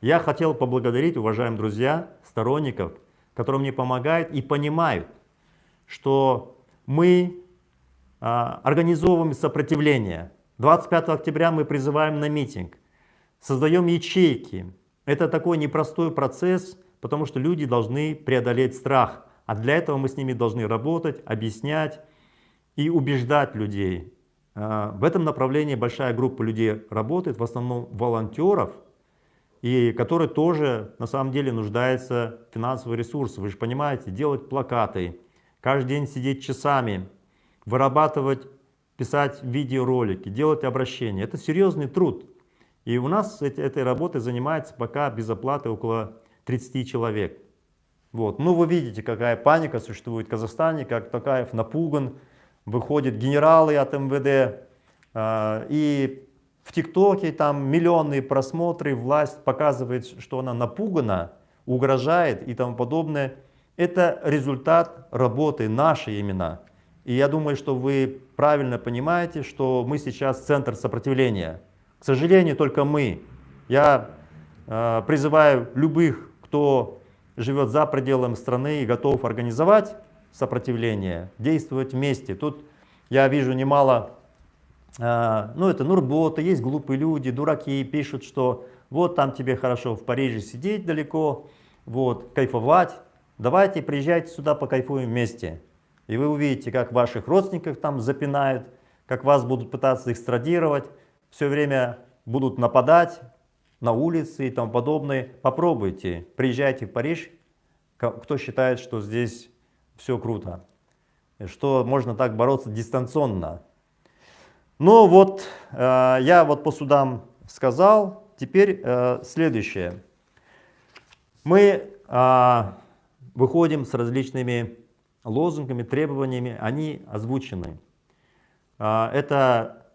Я хотел поблагодарить, уважаемые друзья, сторонников, которые мне помогают и понимают, что мы организовываем сопротивление. 25 октября мы призываем на митинг, создаем ячейки. Это такой непростой процесс, потому что люди должны преодолеть страх. А для этого мы с ними должны работать, объяснять и убеждать людей. В этом направлении большая группа людей работает, в основном волонтеров, и которые тоже на самом деле нуждаются в финансовых ресурсах. Вы же понимаете, делать плакаты, каждый день сидеть часами, вырабатывать, писать видеоролики, делать обращения. Это серьезный труд. И у нас этой работой занимается пока без оплаты около 30 человек. Вот. Ну, вы видите, какая паника существует в Казахстане, как Токаев напуган, выходят генералы от МВД, и в ТикТоке там миллионные просмотры, власть показывает, что она напугана, угрожает и тому подобное. Это результат работы нашей именно. И я думаю, что вы правильно понимаете, что мы сейчас центр сопротивления. К сожалению, только мы. Я призываю любых, кто живет за пределами страны и готов организовать сопротивление, действовать вместе. Тут я вижу немало, ну это Нурбота, есть глупые люди, дураки, пишут, что вот там тебе хорошо в Париже сидеть далеко, вот, кайфовать. Давайте приезжайте сюда, покайфуем вместе. И вы увидите, как ваших родственников там запинают, как вас будут пытаться экстрадировать, все время будут нападать на улице и тому подобное. Попробуйте, приезжайте в Париж, кто считает, что здесь все круто, что можно так бороться дистанционно. Ну вот, я вот по судам сказал, теперь следующее. Мы выходим с различными лозунгами, требованиями, они озвучены. Это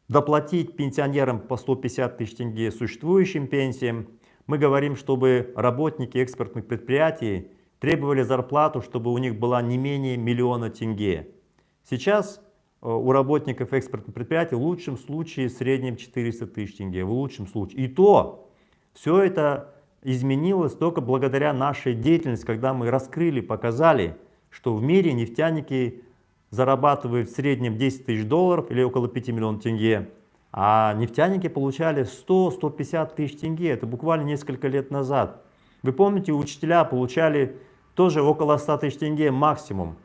доплатить пенсионерам по 150 тысяч тенге существующим пенсиям. Мы говорим, чтобы работники экспортных предприятий требовали зарплату, чтобы у них была не менее 1 миллиона тенге. Сейчас у работников экспортных предприятий в лучшем случае в среднем 400 тысяч тенге, в лучшем случае. И то, все это изменилось только благодаря нашей деятельности, когда мы раскрыли, показали, что в мире нефтяники зарабатывают в среднем 10 тысяч долларов или около 5 миллионов тенге, а нефтяники получали 100-150 тысяч тенге, это буквально несколько лет назад. Вы помните, учителя получали тоже около 100 тысяч тенге максимум.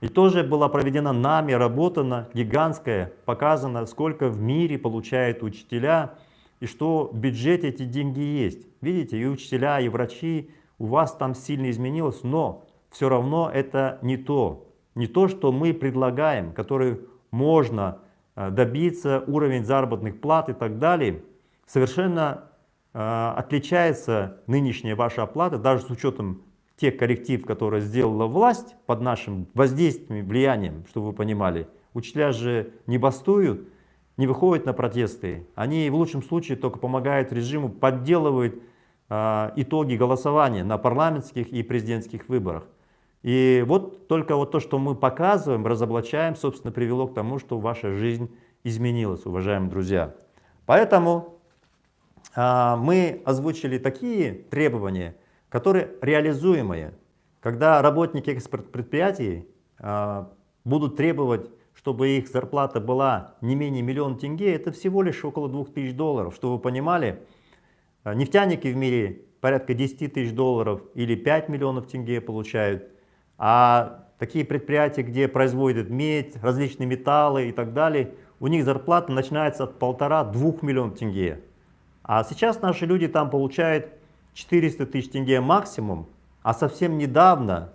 И тоже была проведена нами работа гигантская, показано, сколько в мире получают учителя, и что в бюджете эти деньги есть. Видите, и учителя, и врачи, у вас там сильно изменилось, но все равно это не то. Не то, что мы предлагаем, который можно добиться, уровень заработных плат и так далее. Совершенно отличается нынешняя ваша оплата, даже с учетом тех корректив, которые сделала власть под нашим воздействием, влиянием, чтобы вы понимали. Учителя же не бастуют, не выходят на протесты. Они в лучшем случае только помогают режиму, подделывают итоги голосования на парламентских и президентских выборах. И вот только вот то, что мы показываем, разоблачаем, собственно, привело к тому, что ваша жизнь изменилась, уважаемые друзья. Поэтому мы озвучили такие требования, которые реализуемые. Когда работники экспортных предприятий будут требовать, чтобы их зарплата была не менее 1 миллиона тенге, это всего лишь около 2000 долларов. Чтобы вы понимали, нефтяники в мире порядка 10 тысяч долларов или 5 миллионов тенге получают. А такие предприятия, где производят медь, различные металлы и так далее, у них зарплата начинается от 1,5–2 миллионов тенге. А сейчас наши люди там получают 400 тысяч тенге максимум, а совсем недавно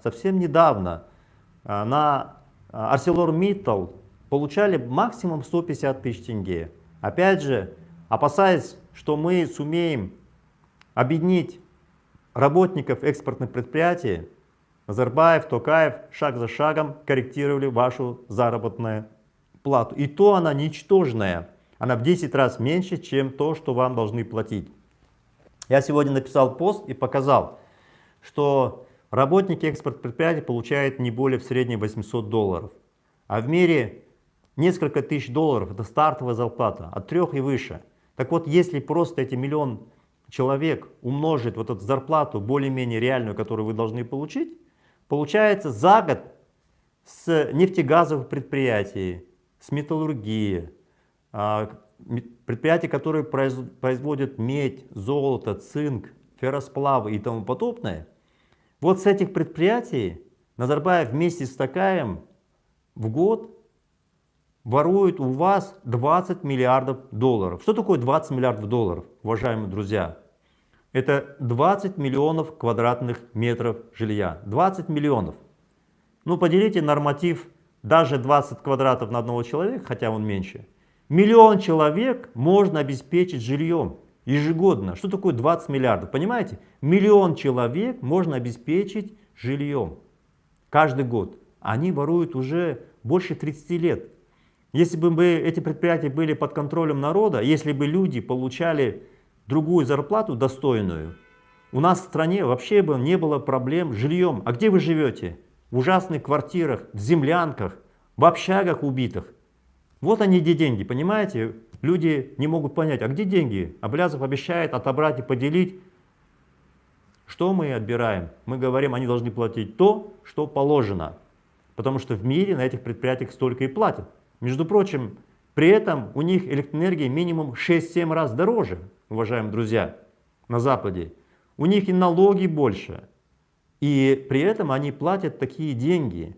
на ArcelorMittal получали максимум 150 тысяч тенге. Опять же, опасаясь, что мы сумеем объединить работников экспортных предприятий, Назарбаев, Токаев шаг за шагом корректировали вашу заработную плату. И то она ничтожная, она в 10 раз меньше, чем то, что вам должны платить. Я сегодня написал пост и показал, что работники экспортных предприятий получают не более в среднем 800 долларов. А в мире несколько тысяч долларов – это стартовая зарплата, от 3 и выше. Так вот, если просто эти 1 миллион человек умножит вот эту зарплату более-менее реальную, которую вы должны получить, получается за год с нефтегазовых предприятий, с металлургии, предприятия, которые производят медь, золото, цинк, ферросплавы и тому подобное. Вот с этих предприятий Назарбаев вместе с Токаевым в год ворует у вас 20 миллиардов долларов. Что такое 20 миллиардов долларов, уважаемые друзья? Это 20 миллионов квадратных метров жилья. 20 миллионов. Ну, поделите норматив даже 20 квадратов на одного человека, хотя он меньше. Миллион человек можно обеспечить жильем ежегодно. Что такое 20 миллиардов? Понимаете? Миллион человек можно обеспечить жильем каждый год. Они воруют уже больше 30 лет. Если бы эти предприятия были под контролем народа, если бы люди получали другую зарплату достойную, у нас в стране вообще бы не было проблем с жильем. А где вы живете? В ужасных квартирах, в землянках, в общагах убитых. Вот они где деньги, понимаете? Люди не могут понять, а где деньги? Аблязов обещает отобрать и поделить. Что мы отбираем? Мы говорим, они должны платить то, что положено. Потому что в мире на этих предприятиях столько и платят. Между прочим, при этом у них электроэнергия минимум 6-7 раз дороже, уважаемые друзья, на Западе. У них и налоги больше. И при этом они платят такие деньги.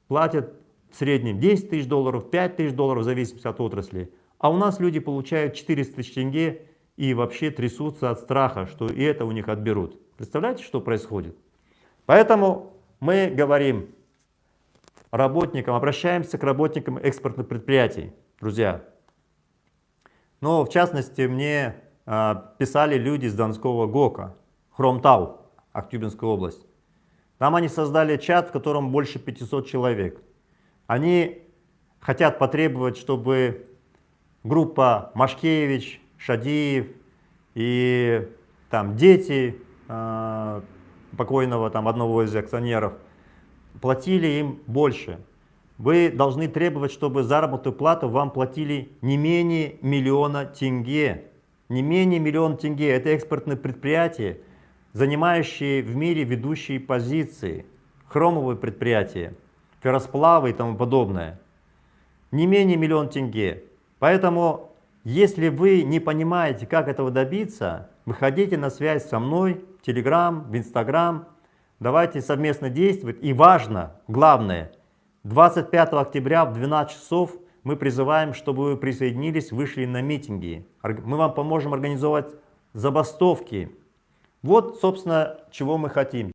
Платят в среднем 10 тысяч долларов, 5 тысяч долларов, в зависимости от отрасли. А у нас люди получают 400 тысяч тенге и вообще трясутся от страха, что и это у них отберут. Представляете, что происходит? Поэтому мы говорим работникам, обращаемся к работникам экспортных предприятий, друзья. Но в частности мне писали люди из Донского ГОКа, Хромтау, Актюбинская область. Там они создали чат, в котором больше 500 человек. Они хотят потребовать, чтобы группа Машкевич, Шадиев и там дети покойного там одного из акционеров платили им больше. Вы должны требовать, чтобы заработную плату вам платили не менее 1 миллиона тенге. Не менее 1 миллиона тенге. Это экспортные предприятия, занимающие в мире ведущие позиции. Хромовые предприятия, ферросплавы и тому подобное. Не менее 1 миллиона тенге. Поэтому, если вы не понимаете, как этого добиться, выходите на связь со мной в Telegram, в Instagram. Давайте совместно действовать. И важно, главное, 25 октября в 12 часов мы призываем, чтобы вы присоединились, вышли на митинги. Мы вам поможем организовать забастовки. Вот, собственно, чего мы хотим.